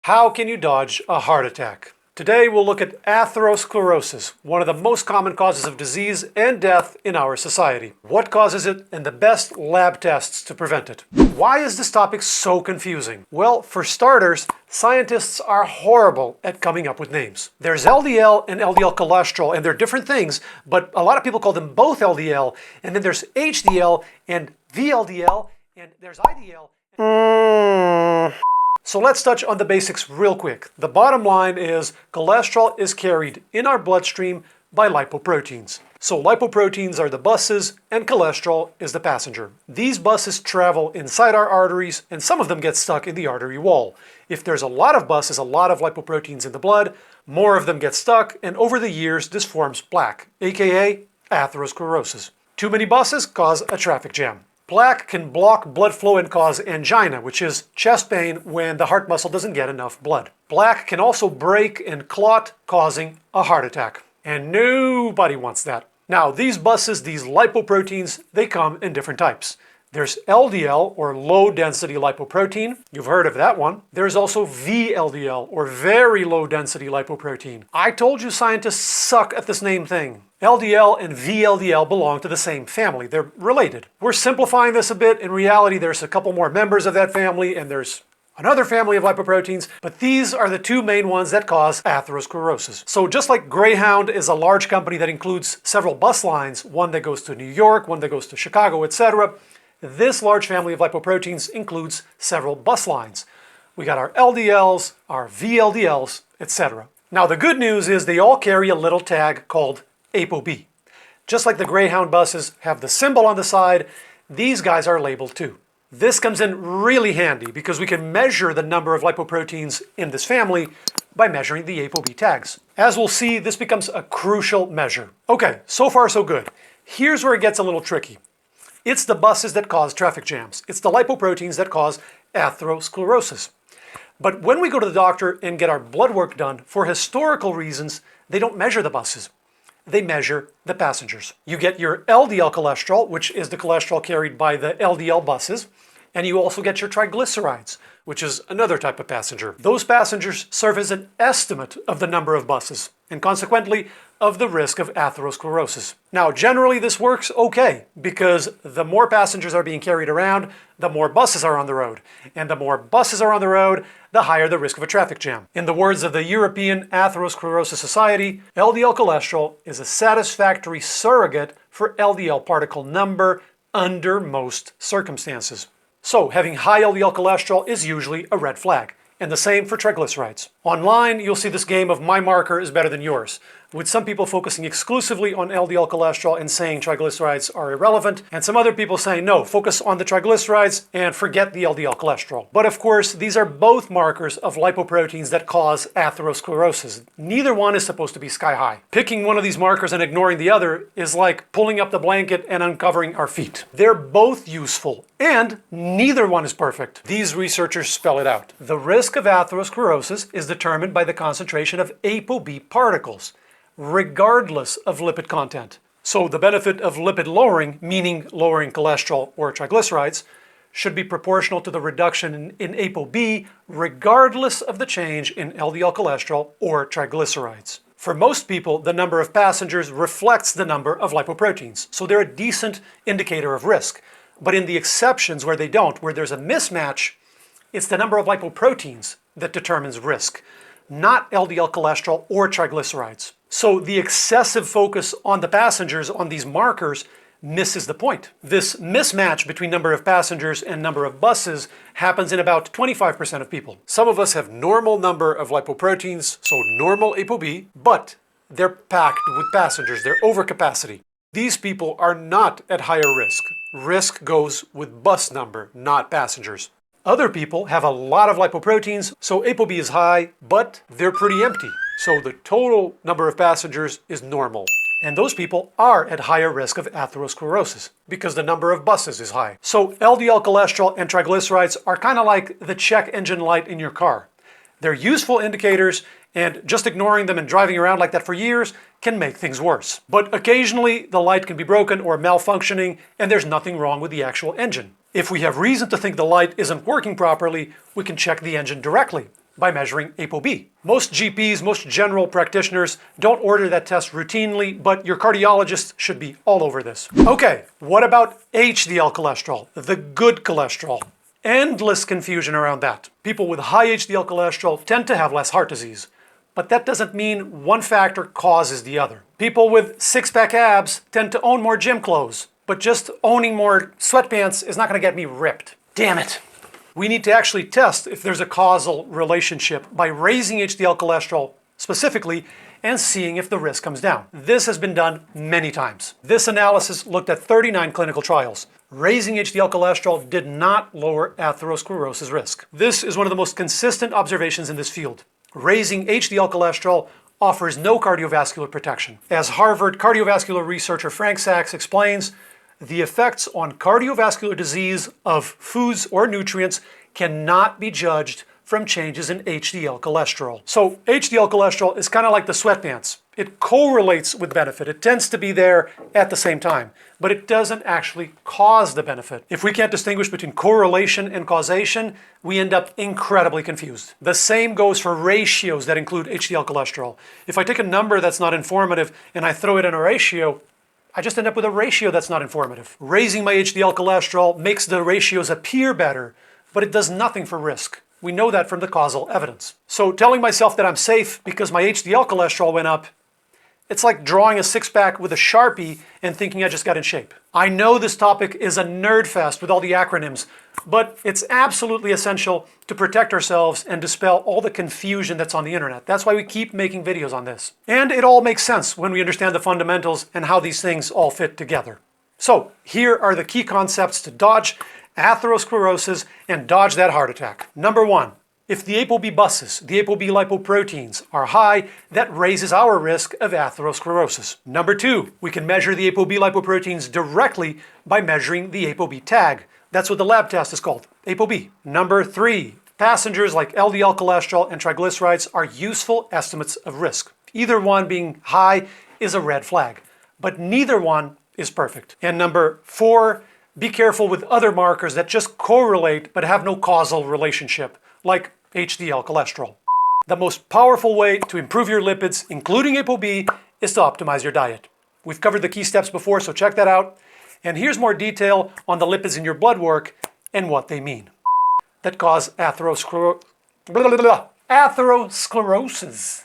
How can you dodge a heart attack? Today we'll look at atherosclerosis, one of the most common causes of disease and death in our society. What causes it and the best lab tests to prevent it. Why is this topic so confusing? Well, for starters, scientists are horrible at coming up with names. There's LDL and LDL cholesterol, and they're different things, but a lot of people call them both LDL, and then there's HDL and VLDL, and there's IDL. So let's touch on the basics real quick. The bottom line is cholesterol is carried in our bloodstream by lipoproteins. So lipoproteins are the buses and cholesterol is the passenger. These buses travel inside our arteries and some of them get stuck in the artery wall. If there's a lot of buses, a lot of lipoproteins in the blood, more of them get stuck, and over the years this forms plaque, aka atherosclerosis. Too many buses cause a traffic jam. Plaque can block blood flow and cause angina, which is chest pain when the heart muscle doesn't get enough blood. Plaque can also break and clot, causing a heart attack. And nobody wants that. Now, these buses, these lipoproteins, they come in different types. There's LDL, or low-density lipoprotein. You've heard of that one. There's also VLDL, or very low-density lipoprotein. I told you scientists suck at this name thing. LDL and VLDL belong to the same family. They're related. We're simplifying this a bit. In reality, there's a couple more members of that family, and there's another family of lipoproteins, but these are the two main ones that cause atherosclerosis. So just like Greyhound is a large company that includes several bus lines, one that goes to New York, one that goes to Chicago, etc., this large family of lipoproteins includes several bus lines. We got our LDLs, our VLDLs, etc. Now the good news is they all carry a little tag called APOB. Just like the Greyhound buses have the symbol on the side, these guys are labeled too. This comes in really handy because we can measure the number of lipoproteins in this family by measuring the APOB tags. As we'll see, this becomes a crucial measure. Okay, so far so good. Here's where it gets a little tricky. It's the buses that cause traffic jams. It's the lipoproteins that cause atherosclerosis. But when we go to the doctor and get our blood work done, for historical reasons, they don't measure the buses. They measure the passengers. You get your LDL cholesterol, which is the cholesterol carried by the LDL buses, and you also get your triglycerides, which is another type of passenger. Those passengers serve as an estimate of the number of buses, and consequently of the risk of atherosclerosis. Now, generally this works okay, because the more passengers are being carried around, the more buses are on the road. And the more buses are on the road, the higher the risk of a traffic jam. In the words of the European Atherosclerosis Society, LDL cholesterol is a satisfactory surrogate for LDL particle number under most circumstances. So, having high LDL cholesterol is usually a red flag. And the same for triglycerides. Online, you'll see this game of my marker is better than yours, with some people focusing exclusively on LDL cholesterol and saying triglycerides are irrelevant, and some other people saying no, focus on the triglycerides and forget the LDL cholesterol. But of course, these are both markers of lipoproteins that cause atherosclerosis. Neither one is supposed to be sky high. Picking one of these markers and ignoring the other is like pulling up the blanket and uncovering our feet. They're both useful, and neither one is perfect. These researchers spell it out. The risk of atherosclerosis is determined by the concentration of ApoB particles, regardless of lipid content. So the benefit of lipid lowering, meaning lowering cholesterol or triglycerides, should be proportional to the reduction in ApoB, regardless of the change in LDL cholesterol or triglycerides. For most people, the number of passengers reflects the number of lipoproteins, so they're a decent indicator of risk. But in the exceptions where they don't, where there's a mismatch, it's the number of lipoproteins that determines risk, not LDL cholesterol or triglycerides. So the excessive focus on the passengers, on these markers, misses the point. This mismatch between number of passengers and number of buses happens in about 25% of people. Some of us have normal number of lipoproteins, so normal ApoB, but they're packed with passengers, they're overcapacity. These people are not at higher risk. Risk goes with bus number, not passengers. Other people have a lot of lipoproteins, so ApoB is high, but they're pretty empty. So the total number of passengers is normal. And those people are at higher risk of atherosclerosis because the number of buses is high. So LDL cholesterol and triglycerides are kind of like the check engine light in your car. They're useful indicators, and just ignoring them and driving around like that for years can make things worse. But occasionally the light can be broken or malfunctioning, and there's nothing wrong with the actual engine. If we have reason to think the light isn't working properly, we can check the engine directly. by measuring ApoB. Most GPs, most general practitioners don't order that test routinely, but your cardiologist should be all over this. Okay, what about HDL cholesterol, the good cholesterol? Endless confusion around that. People with high HDL cholesterol tend to have less heart disease, but that doesn't mean one factor causes the other. People with six-pack abs tend to own more gym clothes, but just owning more sweatpants is not going to get me ripped. Damn it. We need to actually test if there's a causal relationship by raising HDL cholesterol specifically and seeing if the risk comes down. This has been done many times. This analysis looked at 39 clinical trials. Raising HDL cholesterol did not lower atherosclerosis risk. This is one of the most consistent observations in this field. Raising HDL cholesterol offers no cardiovascular protection. As Harvard cardiovascular researcher Frank Sachs explains, the effects on cardiovascular disease of foods or nutrients cannot be judged from changes in HDL cholesterol. So HDL cholesterol is kind of like the sweatpants. It correlates with benefit. It tends to be there at the same time, but it doesn't actually cause the benefit. If we can't distinguish between correlation and causation, we end up incredibly confused. The same goes for ratios that include HDL cholesterol. If I take a number that's not informative and I throw it in a ratio, I just end up with a ratio that's not informative. Raising my HDL cholesterol makes the ratios appear better, but it does nothing for risk. We know that from the causal evidence. So telling myself that I'm safe because my HDL cholesterol went up, it's like drawing a six-pack with a Sharpie and thinking I just got in shape. I know this topic is a nerd fest with all the acronyms, but it's absolutely essential to protect ourselves and dispel all the confusion that's on the internet. That's why we keep making videos on this. And it all makes sense when we understand the fundamentals and how these things all fit together. So here are the key concepts to dodge atherosclerosis and dodge that heart attack. Number one, if the ApoB buses, the ApoB lipoproteins, are high, that raises our risk of atherosclerosis. Number two, we can measure the ApoB lipoproteins directly by measuring the ApoB tag. That's what the lab test is called, ApoB. Number three, passengers like LDL cholesterol and triglycerides are useful estimates of risk. Either one being high is a red flag, but neither one is perfect. And number four, be careful with other markers that just correlate but have no causal relationship, like HDL cholesterol. The most powerful way to improve your lipids, including ApoB, is to optimize your diet. We've covered the key steps before, so check that out. And here's more detail on the lipids in your blood work and what they mean. That cause atherosclerosis.